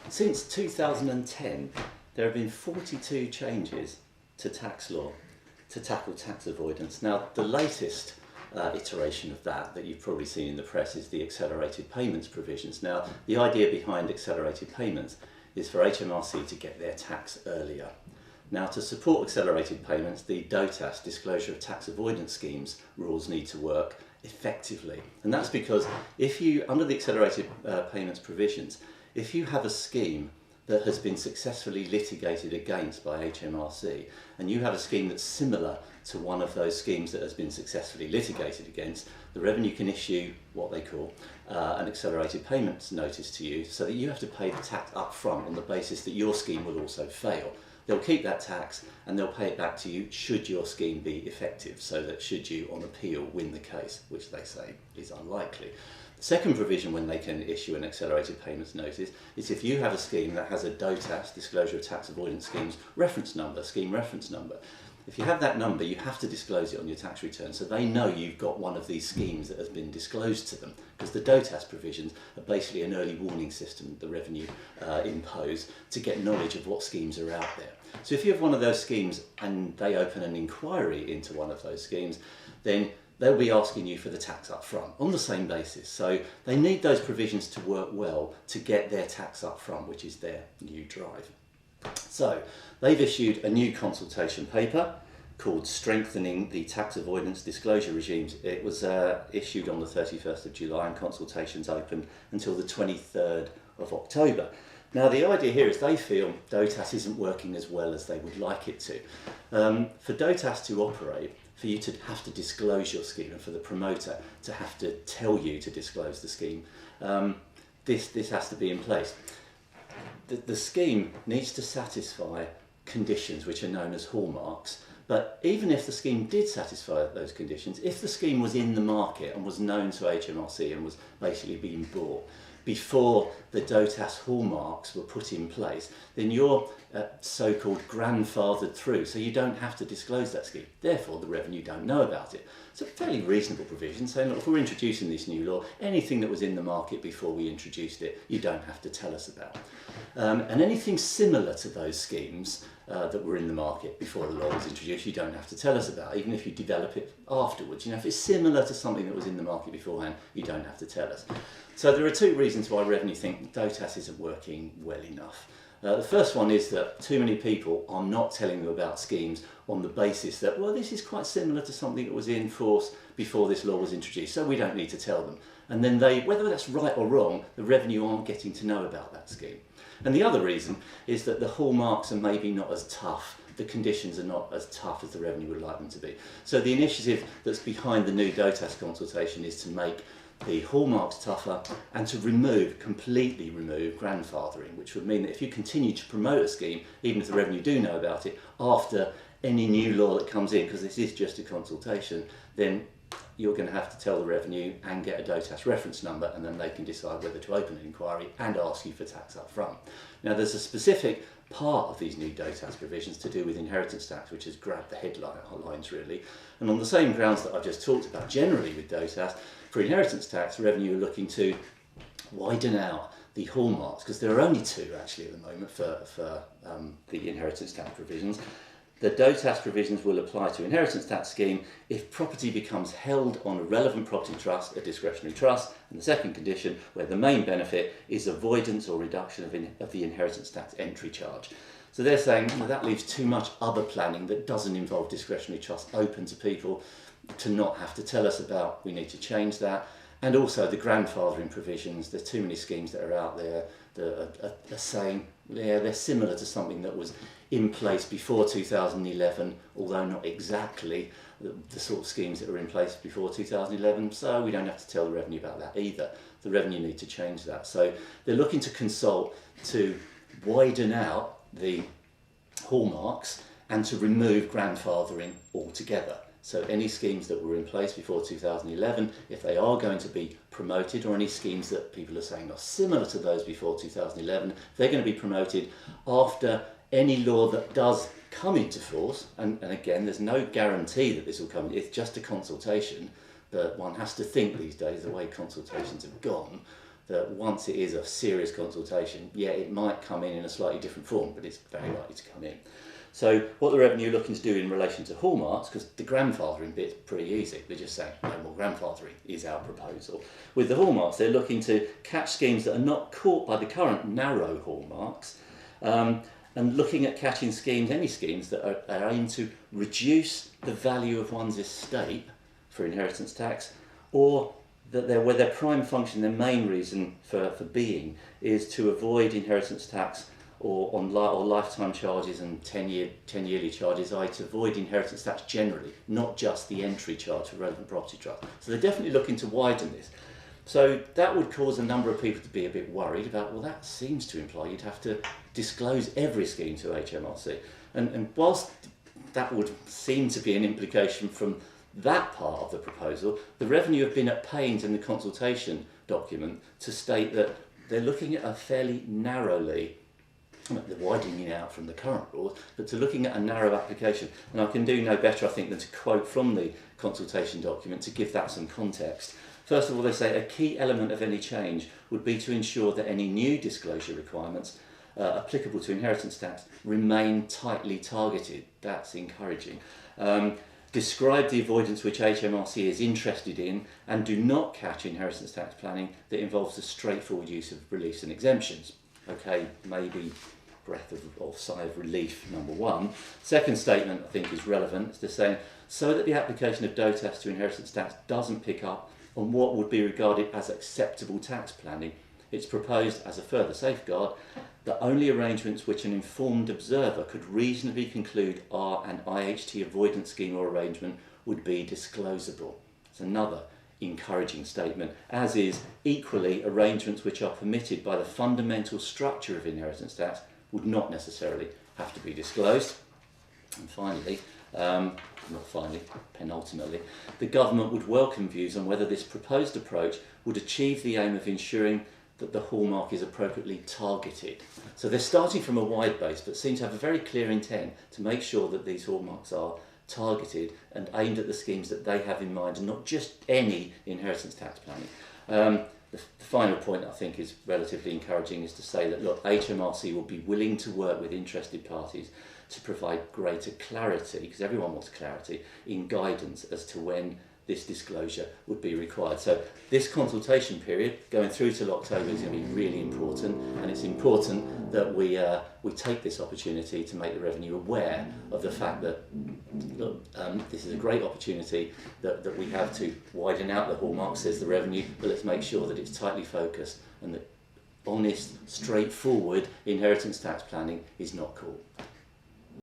Since 2010, there have been 42 changes to tax law to tackle tax avoidance. Now, the latest iteration of that you've probably seen in the press is the accelerated payments provisions. Now, the idea behind accelerated payments is for HMRC to get their tax earlier. Now, to support accelerated payments, the DOAS, Disclosure of Tax Avoidance Schemes, rules need to work effectively. And that's because if you, under the accelerated payments provisions, if you have a scheme that has been successfully litigated against by HMRC, and you have a scheme that's similar to one of those schemes that has been successfully litigated against, the Revenue can issue what they call an accelerated payments notice to you, so that you have to pay the tax up front on the basis that your scheme will also fail. They'll keep that tax and they'll pay it back to you should your scheme be effective, so that should you on appeal win the case, which they say is unlikely. The second provision when they can issue an accelerated payments notice is if you have a scheme that has a DOAS, Disclosure of Tax Avoidance Schemes, reference number, scheme reference number. If you have that number, you have to disclose it on your tax return, so they know you've got one of these schemes that has been disclosed to them, because the DOAS provisions are basically an early warning system that the Revenue impose to get knowledge of what schemes are out there. So if you have one of those schemes and they open an inquiry into one of those schemes, then they'll be asking you for the tax up front on the same basis. So they need those provisions to work well to get their tax up front, which is their new drive. So they've issued a new consultation paper called Strengthening the Tax Avoidance Disclosure Regimes. It was issued on the 31st of July and consultations opened until the 23rd of October. Now, the idea here is they feel DOAS isn't working as well as they would like it to. For DOAS to operate, for you to have to disclose your scheme and for the promoter to have to tell you to disclose the scheme, this has to be in place. The scheme needs to satisfy conditions which are known as hallmarks, but even if the scheme did satisfy those conditions, if the scheme was in the market and was known to HMRC and was basically being bought before the DOAS hallmarks were put in place, then you're so-called grandfathered through, so you don't have to disclose that scheme. Therefore, the Revenue don't know about it. It's a fairly reasonable provision, saying, look, if we're introducing this new law, anything that was in the market before we introduced it, you don't have to tell us about. And anything similar to those schemes that were in the market before the law was introduced, you don't have to tell us about, even if you develop it afterwards. You know, if it's similar to something that was in the market beforehand, you don't have to tell us. So there are two reasons why Revenue think DOAS isn't working well enough. The first one is that too many people are not telling them about schemes on the basis that, well, this is quite similar to something that was in force before this law was introduced, so we don't need to tell them. And then they, whether that's right or wrong, the Revenue aren't getting to know about that scheme. And the other reason is that the hallmarks are maybe not as tough. The conditions are not as tough as the Revenue would like them to be. So the initiative that's behind the new DOAS consultation is to make the hallmarks tougher and to completely remove grandfathering, which would mean that if you continue to promote a scheme, even if the Revenue do know about it, after any new law that comes in, because this is just a consultation, then you're going to have to tell the Revenue and get a DOAS reference number, and then they can decide whether to open an inquiry and ask you for tax up front. Now, there's a specific part of these new DOAS provisions to do with inheritance tax, which has grabbed the headlines really. And on the same grounds that I've just talked about, generally with DOAS, for inheritance tax, Revenue are looking to widen out the hallmarks, because there are only two actually at the moment for the inheritance tax provisions. The DOAS provisions will apply to inheritance tax scheme if property becomes held on a relevant property trust, a discretionary trust, and the second condition where the main benefit is avoidance or reduction of the inheritance tax entry charge. So they're saying, well, that leaves too much other planning that doesn't involve discretionary trust open to people to not have to tell us about. We need to change that. And also the grandfathering provisions, there's too many schemes that are out there that are saying, yeah, they're similar to something that was in place before 2011, although not exactly the sort of schemes that were in place before 2011, so we don't have to tell the Revenue about that either. The Revenue need to change that. So they're looking to consult to widen out the hallmarks and to remove grandfathering altogether. So any schemes that were in place before 2011, if they are going to be promoted, or any schemes that people are saying are similar to those before 2011, they're going to be promoted after any law that does come into force. And again, there's no guarantee that this will come. It's just a consultation, but one has to think these days, the way consultations have gone, that once it is a serious consultation, yeah, it might come in a slightly different form, but it's very likely to come in. So what the revenue are looking to do in relation to hallmarks, because the grandfathering bit's pretty easy, they're just saying no more grandfathering is our proposal. With the hallmarks, they're looking to catch schemes that are not caught by the current narrow hallmarks, and looking at catching schemes, any schemes that are aimed to reduce the value of one's estate for inheritance tax, or that where their prime function, their main reason for being, is to avoid inheritance tax or lifetime charges and 10-yearly charges, i.e. to avoid inheritance tax generally, not just the entry charge for relevant property trust. So they're definitely looking to widen this. So that would cause a number of people to be a bit worried about, well, that seems to imply you'd have to disclose every scheme to HMRC. And whilst that would seem to be an implication from that part of the proposal, the revenue have been at pains in the consultation document to state that they're looking at a fairly narrowly, they're widening it out from the current rules, but to looking at a narrow application. And I can do no better, I think, than to quote from the consultation document to give that some context. First of all, they say a key element of any change would be to ensure that any new disclosure requirements applicable to inheritance tax remain tightly targeted. That's encouraging. Describe the avoidance which HMRC is interested in and do not catch inheritance tax planning that involves the straightforward use of reliefs and exemptions. Okay, maybe breath of sigh of relief, number one. Second statement I think is relevant. It's just saying, so that the application of DOAS to inheritance tax doesn't pick up on what would be regarded as acceptable tax planning, it's proposed as a further safeguard that only arrangements which an informed observer could reasonably conclude are an IHT avoidance scheme or arrangement would be disclosable. It's another encouraging statement, as is equally arrangements which are permitted by the fundamental structure of inheritance tax would not necessarily have to be disclosed. And finally, penultimately, the government would welcome views on whether this proposed approach would achieve the aim of ensuring that the hallmark is appropriately targeted. So they're starting from a wide base, but seem to have a very clear intent to make sure that these hallmarks are targeted and aimed at the schemes that they have in mind, and not just any inheritance tax planning. The final point I think is relatively encouraging is to say that, look, HMRC will be willing to work with interested parties to provide greater clarity, because everyone wants clarity, in guidance as to when this disclosure would be required. So this consultation period going through till October is going to be really important, and it's important that we take this opportunity to make the revenue aware of the fact that, look, this is a great opportunity that we have to widen out the hallmark, says the revenue, but let's make sure that it's tightly focused and that honest, straightforward inheritance tax planning is not cool.